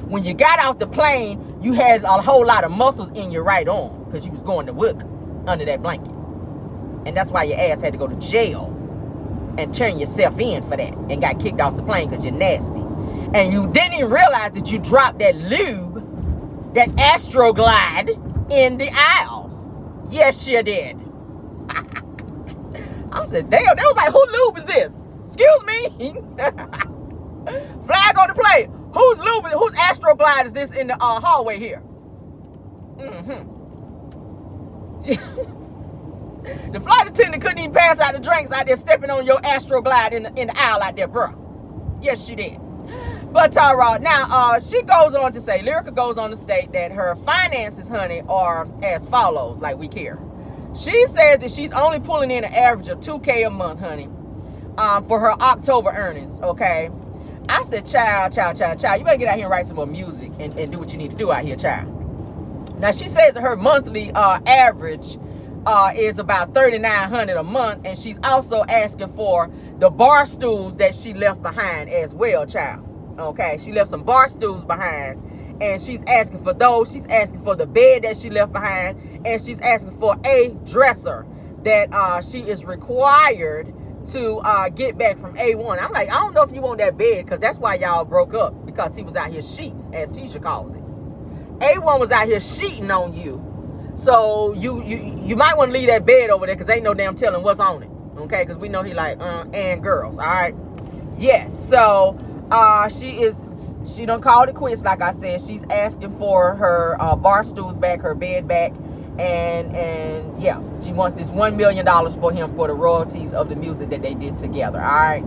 When you got off the plane, you had a whole lot of muscles in your right arm because you was going to work under that blanket. And that's why your ass had to go to jail and turn yourself in for that and got kicked off the plane because you're nasty. And you didn't even realize that you dropped that lube, that Astroglide, in the aisle. Yes, you did. I said, damn, they was like, who lube is this? Excuse me. Flag on the plate. Whose lube, whose Astroglide is this in the hallway here? The flight attendant couldn't even pass out the drinks out there stepping on your Astro Glide in the aisle out there, bro. Yes, she did. But now she goes on to say, Lyrica goes on to state that her finances, honey, are as follows, like we care. She says that she's only pulling in an average of $2K a month, honey, for her October earnings, okay? I said, child, you better get out here and write some more music and do what you need to do out here, child. Now, she says that her monthly average is about $3,900 a month, and she's also asking for the bar stools that she left behind as well, child. Okay, she left some bar stools behind, and she's asking for those. She's asking for the bed that she left behind, and she's asking for a dresser that she is required to get back from A1. I'm like, I don't know if you want that bed, because that's why y'all broke up, because he was out here cheating, as Tisha calls it. A1 was out here cheating on you. So you might want to leave that bed over there, because ain't no damn telling what's on it. Okay, because we know he like and girls. All right. Yes. So she done called it quits. Like I said, she's asking for her bar stools back, her bed back, and yeah, she wants this $1 million for him for the royalties of the music that they did together. All right.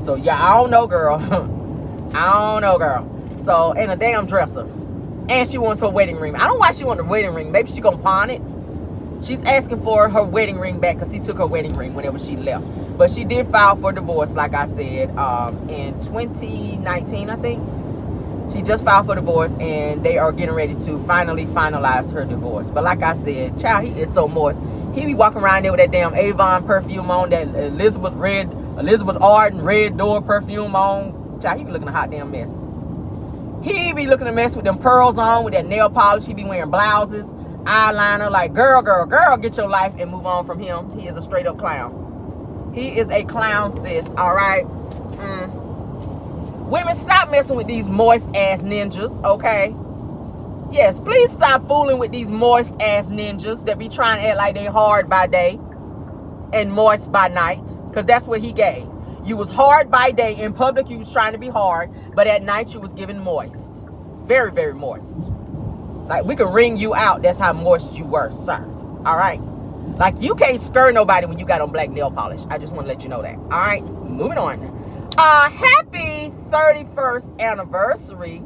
So yeah, I don't know, girl. I don't know, girl. So, and a damn dresser. And she wants her wedding ring. I don't know why she wants a wedding ring. Maybe she gonna pawn it. She's asking for her wedding ring back because he took her wedding ring whenever she left. But she did file for divorce, like I said, in 2019, I think. She just filed for divorce, and they are getting ready to finally finalize her divorce. But like I said, child, he is so moist. He be walking around there with that damn Avon perfume on, that Elizabeth Arden red door perfume on. Child, he be looking a hot damn mess. He be looking a mess with them pearls on, with that nail polish. He be wearing blouses, eyeliner. Like, girl, get your life and move on from him. He is a straight up clown. He is a clown, sis. All right. Women, stop messing with these moist ass ninjas, okay? Yes, please stop fooling with these moist ass ninjas that be trying to act like they hard by day and moist by night, because that's what he gave. You was hard by day. In public, you was trying to be hard, but at night, you was giving moist. Very, very moist. Like, we could wring you out. That's how moist you were, sir. All right? Like, you can't scare nobody when you got on black nail polish. I just want to let you know that. All right? Moving on. Happy 31st anniversary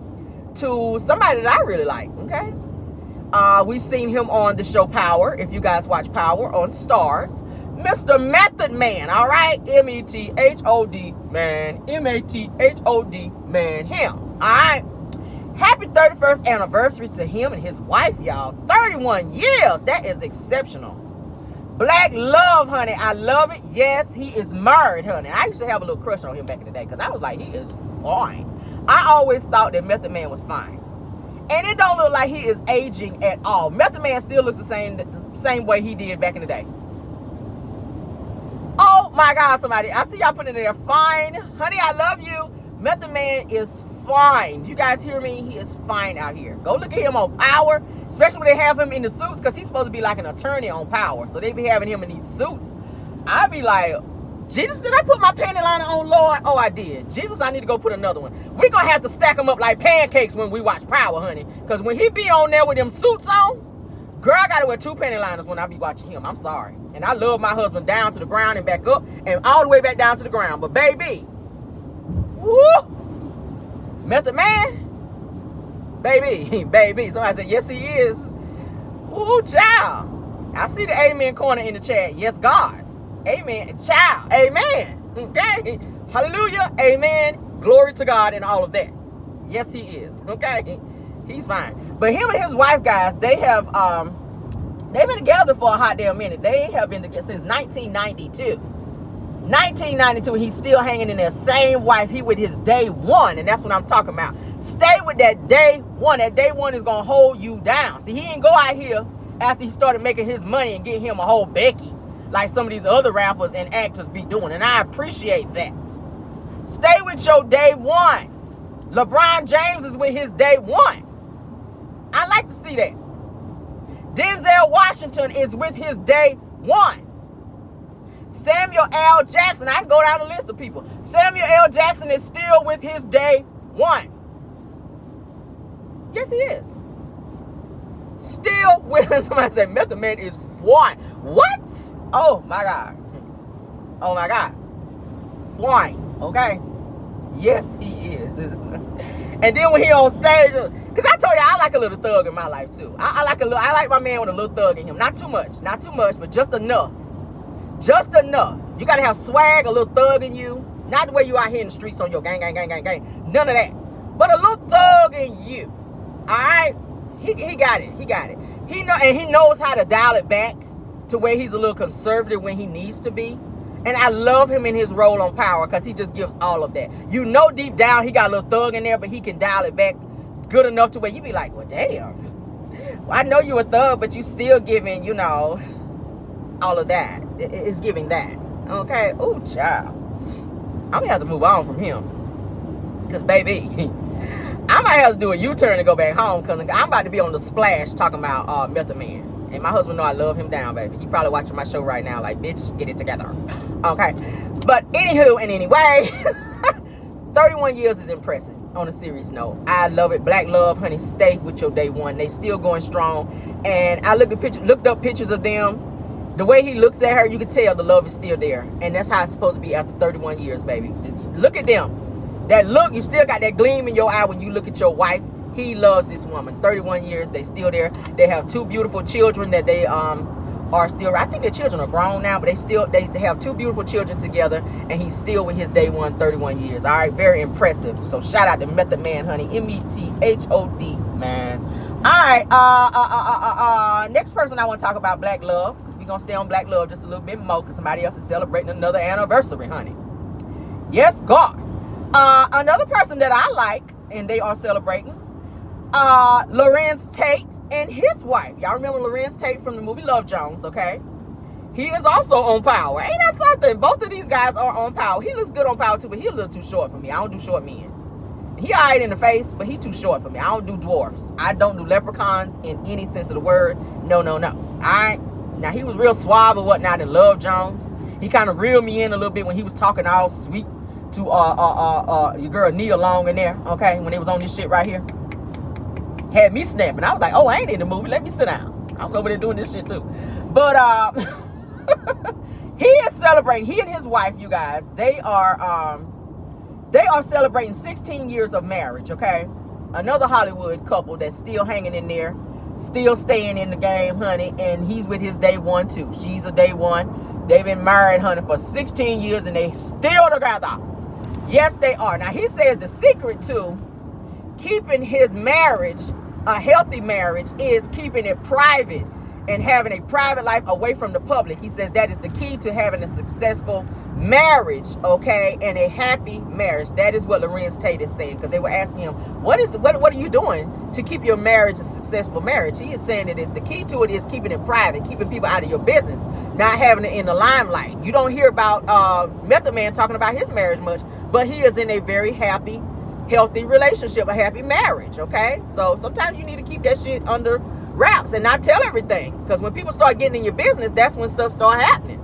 to somebody that I really like, okay? We've seen him on the show Power. If you guys watch Power on Stars. Mr. Method Man, all right? M-E-T-H-O-D, man. M-A-T-H-O-D, man. Him, all right? Happy 31st anniversary to him and his wife, y'all. 31 years. That is exceptional. Black love, honey. I love it. Yes, he is married, honey. I used to have a little crush on him back in the day because I was like, he is fine. I always thought that Method Man was fine. And it don't look like he is aging at all. Method Man still looks the same way he did back in the day. Oh my God, somebody. I see y'all putting it there. Fine. Honey, I love you. Method Man is fine. You guys hear me? He is fine out here. Go look at him on Power, especially when they have him in the suits, because he's supposed to be like an attorney on Power. So they be having him in these suits. I be like, Jesus, did I put my panty liner on, Lord? Oh, I did. Jesus, I need to go put another one. We're going to have to stack them up like pancakes when we watch Power, honey. Because when he be on there with them suits on, girl, I got to wear 2 panty liners when I be watching him. I'm sorry. And I love my husband down to the ground and back up and all the way back down to the ground. But baby, woo, Method Man, baby. Somebody said, yes, he is. Ooh, child. I see the amen corner in the chat. Yes, God. Amen. Child. Amen. Okay. Hallelujah. Amen. Glory to God and all of that. Yes, he is. Okay. He's fine. But him and his wife, guys, they have they've been together for a hot damn minute. They have been together since 1992. 1992, he's still hanging in there. Same wife. He with his day one, and that's what I'm talking about. Stay with that day one. That day one is gonna hold you down. See, he ain't go out here after he started making his money and get him a whole Becky like some of these other rappers and actors be doing, and I appreciate that. Stay with your day one. LeBron James is with his day one. I like to see that. Denzel Washington is with his day one. Samuel L. Jackson, I can go down the list of people. Samuel L. Jackson is still with his day one. Yes, he is. Still with, somebody said Method Man is fine. What? Oh my God. Oh my God. Fine. Okay. Yes, he is. And then when he on stage, because I told you I like a little thug in my life too. I like my man with a little thug in him. Not too much, but just enough. Just enough. You gotta have swag, a little thug in you. Not the way you out here in the streets on your gang. None of that. But a little thug in you. Alright? He got it. He knows how to dial it back to where he's a little conservative when he needs to be. And I love him in his role on Power because he just gives all of that. You know deep down he got a little thug in there, but he can dial it back good enough to where you be like, well, damn. Well, I know you a thug, but you still giving, you know, all of that. It's giving that. Okay? Oh, child. I'm going to have to move on from him. Because, baby, I might have to do a U-turn and go back home because I'm about to be on the splash talking about Method Man. And my husband know I love him down, baby. He probably watching my show right now like, bitch, get it together. Okay. But anywho and anyway, 31 years is impressive on a serious note. I love it. Black love, honey, stay with your day one. They still going strong. And I looked up pictures of them. The way he looks at her, you can tell the love is still there. And that's how it's supposed to be after 31 years, baby. Look at them. That look, you still got that gleam in your eye when you look at your wife. He loves this woman. 31 years, they still there. They have 2 beautiful children that they are still. I think their children are grown now, but they have 2 beautiful children together, and he's still with his day one, 31 years. All right, very impressive. So shout out to Method Man, honey. METHOD, man. All right, next person I want to talk about, Black Love, because we're gonna stay on Black Love just a little bit more, because somebody else is celebrating another anniversary, honey. Yes, God. Another person that I like, and they are celebrating. Lorenz Tate and his wife. Y'all remember Lorenz Tate from the movie Love Jones, okay? He is also on Power. Ain't that something? Both of these guys are on Power. He looks good on Power too, but he a little too short for me. I don't do short men. He all right in the face, but he too short for me. I don't do dwarfs. I don't do leprechauns in any sense of the word. No. All right? Now, he was real suave and whatnot in Love Jones. He kind of reeled me in a little bit when he was talking all sweet to your girl Nia Long in there, okay? When it was on this shit right here. Had me snapping. I was like, oh, I ain't in the movie. Let me sit down. I'm over there doing this shit too. But he is celebrating. He and his wife, you guys, they are celebrating 16 years of marriage, okay? Another Hollywood couple that's still hanging in there, still staying in the game, honey. And he's with his day one too. She's a day one. They've been married, honey, for 16 years and they still together. Yes, they are. Now, he says the secret to keeping his marriage, a healthy marriage, is keeping it private and having a private life away from the public. He says that is the key to having a successful marriage, okay, and a happy marriage. That is what Lorenz Tate is saying, because they were asking him, what are you doing to keep your marriage a successful marriage? He is saying that the key to it is keeping it private, keeping people out of your business, not having it in the limelight. You don't hear about Method Man talking about his marriage much, but he is in a very happy, healthy relationship, a happy marriage, okay? So sometimes you need to keep that shit under wraps and not tell everything, because when people start getting in your business, that's when stuff start happening.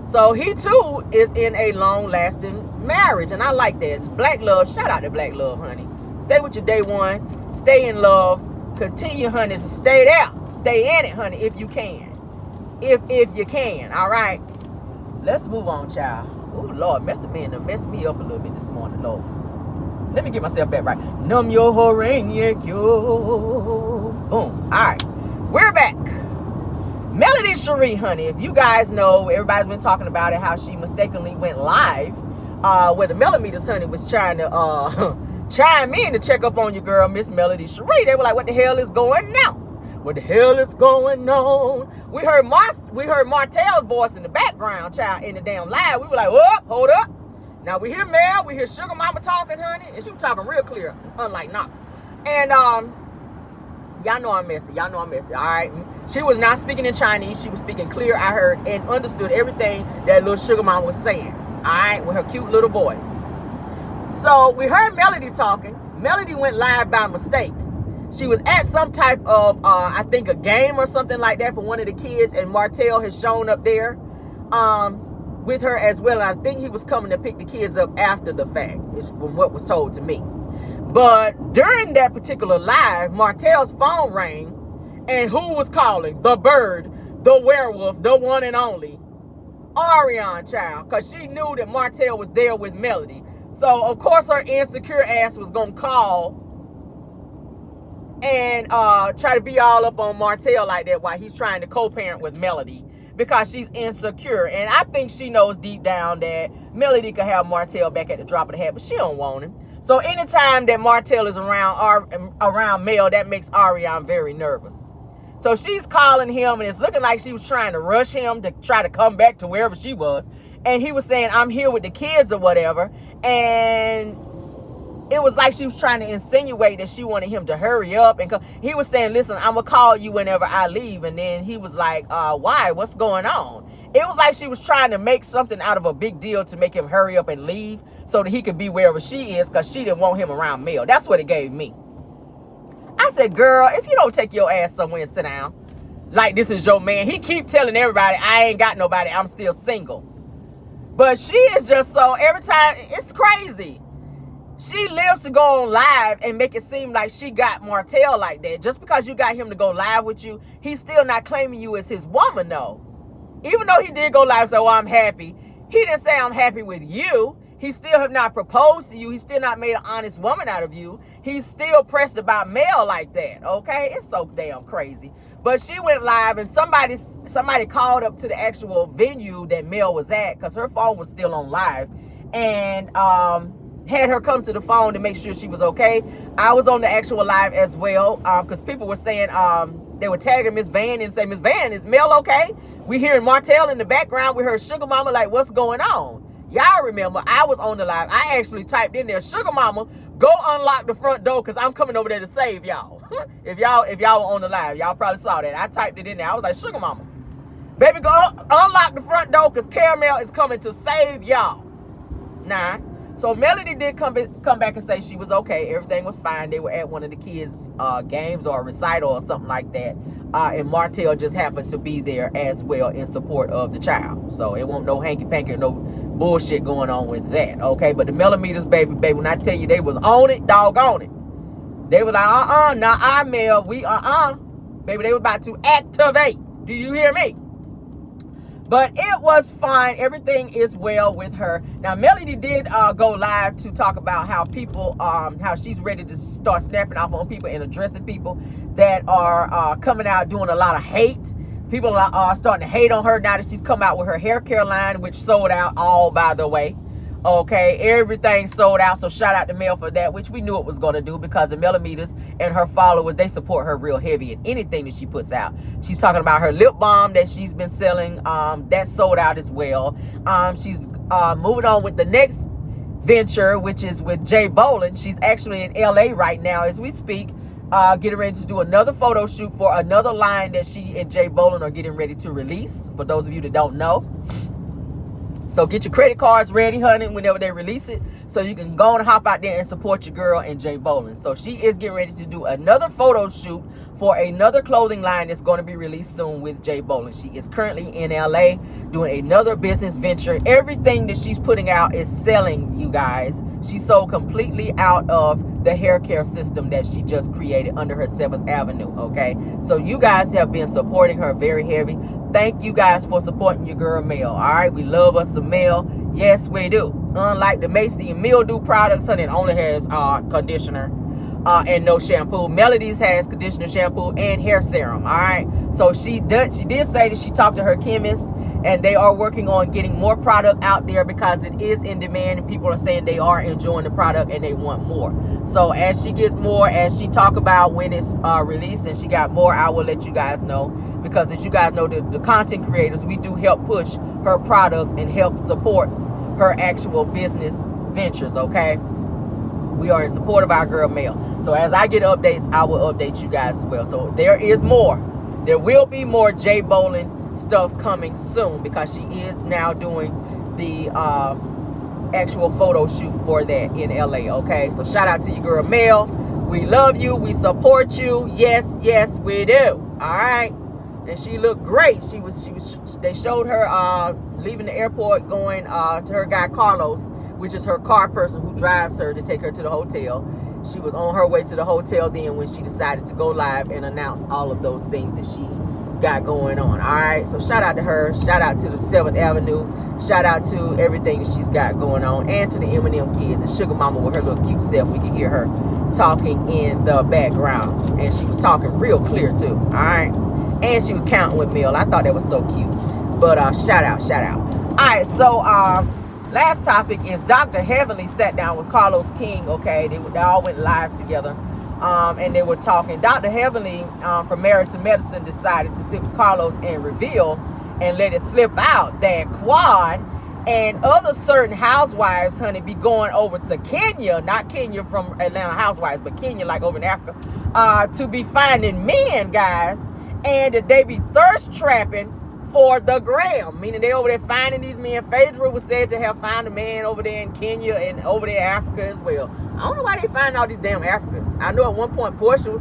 So he too is in a long-lasting marriage, and I like that. Black love, shout out to Black love, honey. Stay with your day one, stay in love, continue, honey, to stay there, stay in it, honey, if you can, if you can. All right, let's move on, child. Oh Lord, Method Man done messed me up a little bit this morning, Lord. Let me get myself back right. Num yo horaniac yo. Boom. All right, we're back. Melody Cherie, honey. If you guys know, everybody's been talking about it, how she mistakenly went live where the Millimeters, honey, was trying to chime in to check up on your girl, Miss Melody Cherie. They were like, what the hell is going on? What the hell is going on? We heard Martell's voice in the background, child, in the damn live. We were like, whoa, hold up. Now we hear Mel, we hear Sugar Mama talking, honey, and she was talking real clear, unlike Knox. And y'all know I'm messy. All right. She was not speaking in Chinese. She was speaking clear. I heard and understood everything that little Sugar Mama was saying. All right, with her cute little voice. So we heard Melody talking. Melody went live by mistake. She was at some type of, I think, a game or something like that for one of the kids, and Martell has shown up there with her as well. And I think he was coming to pick the kids up after the fact, is from what was told to me. But during that particular live, Martell's phone rang, And who was calling? The bird, the werewolf, the one and only Ariane, child, because she knew that Martell was there with Melody. So of course her insecure ass was gonna call and try to be all up on Martell like that while he's trying to co-parent with Melody, because she's insecure. And I think she knows deep down that Melody could have Martell back at the drop of the hat, but she don't want him. So anytime that Martell is around Mel, that makes Ariane very nervous. So she's calling him, and it's looking like she was trying to rush him to try to come back to wherever she was. And he was saying, I'm here with the kids or whatever. And it was like she was trying to insinuate that she wanted him to hurry up and come. He was saying, listen, I'm going to call you whenever I leave. And then he was like, why? What's going on? It was like she was trying to make something out of a big deal to make him hurry up and leave so that he could be wherever she is, because she didn't want him around Mel. That's what it gave me. I said, girl, if you don't take your ass somewhere and sit down, like this is your man. He keep telling everybody, I ain't got nobody, I'm still single. But she is just so, every time, it's crazy. She lives to go on live and make it seem like she got Martell like that. Just because you got him to go live with you, he's still not claiming you as his woman, though. Even though he did go live and say, oh, I'm happy. He didn't say, I'm happy with you. He still have not proposed to you. He still not made an honest woman out of you. He's still pressed about Mel like that, okay? It's so damn crazy. But she went live, and somebody called up to the actual venue that Mel was at, because her phone was still on live, and had her come to the phone to make sure she was okay. I was on the actual live as well, because people were saying, they were tagging Miss Van and say, Miss Van, is Mel okay? We hearing Martell in the background with her sugar mama, like, what's going on? Y'all remember, I was on the live. I actually typed in there, sugar mama, go unlock the front door, because I'm coming over there to save y'all. if y'all were on the live, y'all probably saw that. I typed it in there. I was like, sugar mama, baby, go unlock the front door, because Caramel is coming to save y'all. Nah. So Melody did come back and say she was okay. Everything was fine. They were at one of the kids' games or a recital or something like that. And Martell just happened to be there as well in support of the child. So it won't no hanky-panky, no bullshit going on with that, okay? But the millimeters, baby, when I tell you they was on it, doggone it. They were like, nah, our Mel, we, baby, they were about to activate. Do you hear me? But it was fine. Everything is well with her. Now, Melody did go live to talk about how people, how she's ready to start snapping off on people and addressing people that are coming out doing a lot of hate. People are starting to hate on her now that she's come out with her hair care line, which sold out all, by the way. Okay, everything sold out. So shout out to Mel for that, which we knew it was going to do, because the millimeters and her followers, they support her real heavy in anything that she puts out. She's talking about her lip balm that she's been selling. That sold out as well. She's moving on with the next venture, which is with Jay Bolin. She's actually in LA right now as we speak, getting ready to do another photo shoot for another line that she and Jay Bolin are getting ready to release, for those of you that don't know. So get your credit cards ready, honey, whenever they release it, so you can go and hop out there and support your girl and Jay Bolin. So she is getting ready to do another photo shoot for another clothing line that's going to be released soon with Jay Bolin. She is currently in LA doing another business venture. Everything that she's putting out is selling, you guys. She sold completely out of the hair care system that she just created under her 7th Avenue, okay? So you guys have been supporting her very heavy. Thank you guys for supporting your girl Mel. All right, we love us some Mel. Yes, we do. Unlike the Macy and Mildew products, honey, it only has conditioner and no shampoo. Melody's has conditioner, shampoo, and hair serum. All right. So she did say that she talked to her chemist, and they are working on getting more product out there because it is in demand, and people are saying they are enjoying the product and they want more. So as she gets more, as she talk about when it's released and she got more, I will let you guys know, because as you guys know, the content creators, we do help push her products and help support her actual business ventures, okay? We are in support of our girl Mel. So as I get updates, I will update you guys as well. So there is more. There will be more Jay Bolin stuff coming soon, because she is now doing the actual photo shoot for that in LA, okay? So shout out to you, girl Mel. We love you. We support you. Yes, yes, we do. All right. And she looked great. They showed her leaving the airport, going to her guy Carlos, which is her car person who drives her to take her to the hotel. She was on her way to the hotel then when she decided to go live and announce all of those things that she's got going on. All right, so shout out to her. Shout out to the 7th Avenue. Shout out to everything that she's got going on, and to the M2M kids and Sugar Mama with her little cute self. We can hear her talking in the background, and she was talking real clear too. All right, and she was counting with Mill. I thought that was so cute. But shout out. All right, so last topic is Dr. Heavenly sat down with Carlos King. Okay, they all went live together, and they were talking. Dr. Heavenly from Married to Medicine decided to sit with Carlos and reveal and let it slip out that Quad and other certain housewives, honey, be going over to Kenya, not Kenya from Atlanta Housewives, but Kenya, like over in Africa, to be finding men, guys, and that they be thirst trapping for the gram, meaning they over there finding these men. Phaedra was said to have found a man over there in Kenya and over there in Africa as well. I don't know why they find all these damn Africans. I know at one point Portia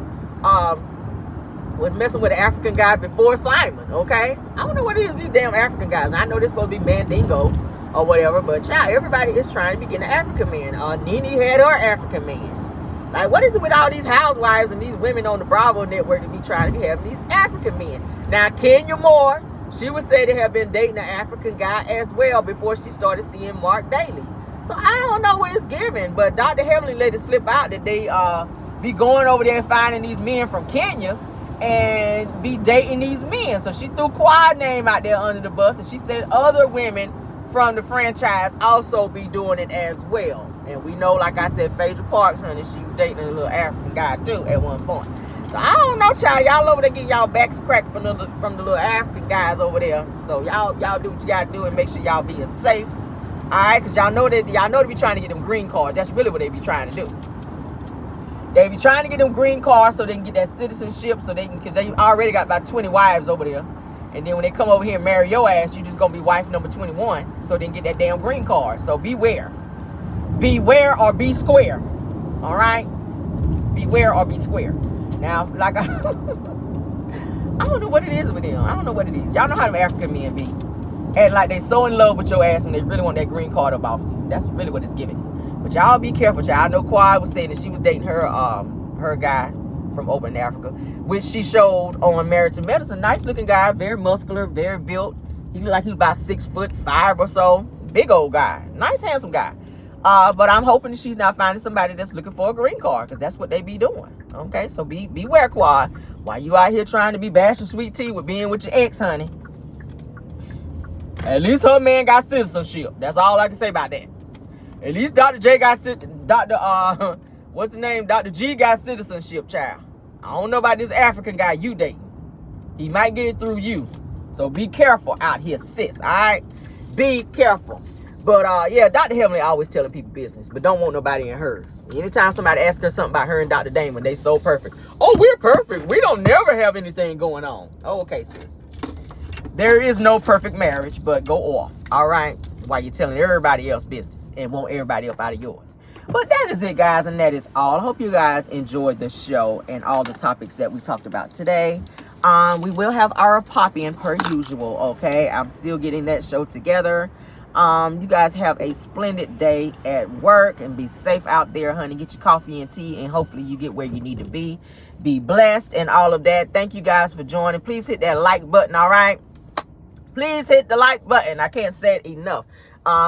was messing with an African guy before Simon, okay? I don't know what it is, these damn African guys. Now, I know they're supposed to be Mandingo or whatever, but child, everybody is trying to be getting an African man. Nene had her African man. Like, what is it with all these housewives and these women on the Bravo network to be trying to be having these African men? Now, Kenya Moore, she was said to have been dating an African guy as well before she started seeing Mark Daly. So I don't know what it's giving, but Dr. Heavenly let it slip out that they be going over there and finding these men from Kenya and be dating these men. So she threw Quad name out there under the bus, and she said other women from the franchise also be doing it as well. And we know, like I said, Phaedra Parks, honey, she was dating a little African guy too at one point. So I don't know, child. Y'all over there getting y'all backs cracked from the little African guys over there. So y'all do what you gotta do and make sure y'all being safe. All right, because y'all know they be trying to get them green cards. That's really what they be trying to do. They be trying to get them green cards so they can get that citizenship, so they can, because they already got about 20 wives over there. And then when they come over here and marry your ass, you just gonna be wife number 21, so they can get that damn green card. So beware. Beware or be square. All right? Beware or be square. Now, like, I don't know what it is with them. I don't know what it is. Y'all know how them African men be. And like they so in love with your ass and they really want that green card up off you. That's really what it's giving. But y'all be careful, y'all. I know Quad was saying that she was dating her guy from over in Africa, which she showed on Married to Medicine. Nice looking guy, very muscular, very built. He looked like he was about 6'5" or so. Big old guy. Nice, handsome guy. But I'm hoping that she's not finding somebody that's looking for a green card, because that's what they be doing. Okay, so beware, Quad. While you out here trying to be bashing sweet tea with being with your ex, honey, at least her man got citizenship. That's all I can say about that. At least Dr. J got what's the name? Dr. G got citizenship, child. I don't know about this African guy you dating. He might get it through you. So be careful out here, sis. All right? Be careful. But yeah, Dr. Heavenly always telling people business, but don't want nobody in hers. Anytime somebody asks her something about her and Dr. Damon, they so perfect. Oh, we're perfect. We don't never have anything going on. Oh, okay, sis. There is no perfect marriage, but go off. All right? While you're telling everybody else business and want everybody up out of yours. But that is it, guys, and that is all. I hope you guys enjoyed the show and all the topics that we talked about today. We will have our pop-in per usual, okay? I'm still getting that show together. You guys have a splendid day at work and be safe out there, honey. Get your coffee and tea, and hopefully you get where you need to be. Be blessed and all of that. Thank you guys for joining. Please hit that like button, all right? Please hit the like button. I can't say it enough.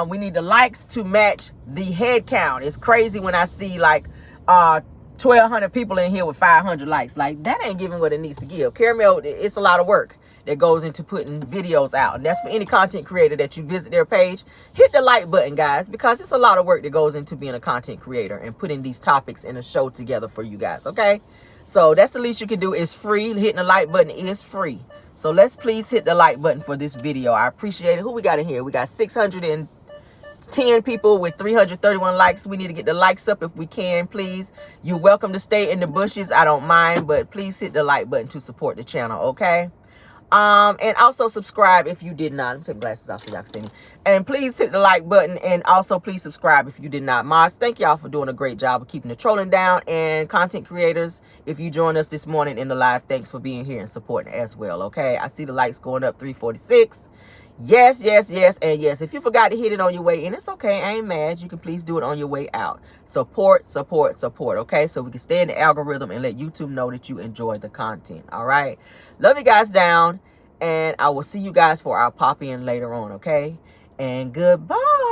We need the likes to match the head count. It's crazy when I see like 1,200 people in here with 500 likes. Like, that ain't giving what it needs to give. Caramel, it's a lot of work that goes into putting videos out. And that's for any content creator that you visit their page. Hit the like button, guys, because it's a lot of work that goes into being a content creator and putting these topics in a show together for you guys, okay? So that's the least you can do. It's free. Hitting the like button is free. So let's please hit the like button for this video. I appreciate it. Who we got in here? We got 610 people with 331 likes. We need to get the likes up if we can, please. You're welcome to stay in the bushes. I don't mind, but please hit the like button to support the channel, okay? And also subscribe if you did not. Let me take my glasses off so y'all can see me. And please hit the like button, and also please subscribe if you did not. Mods, thank y'all for doing a great job of keeping the trolling down. And content creators, if you joined us this morning in the live, thanks for being here and supporting as well, okay? I see the likes going up, 346. Yes, yes, yes, and yes. If you forgot to hit it on your way in, it's okay. I ain't mad. You can please do it on your way out. Support, support, support, okay? So we can stay in the algorithm and let YouTube know that you enjoy the content, all right? Love you guys down, and I will see you guys for our pop-in later on, okay? And goodbye.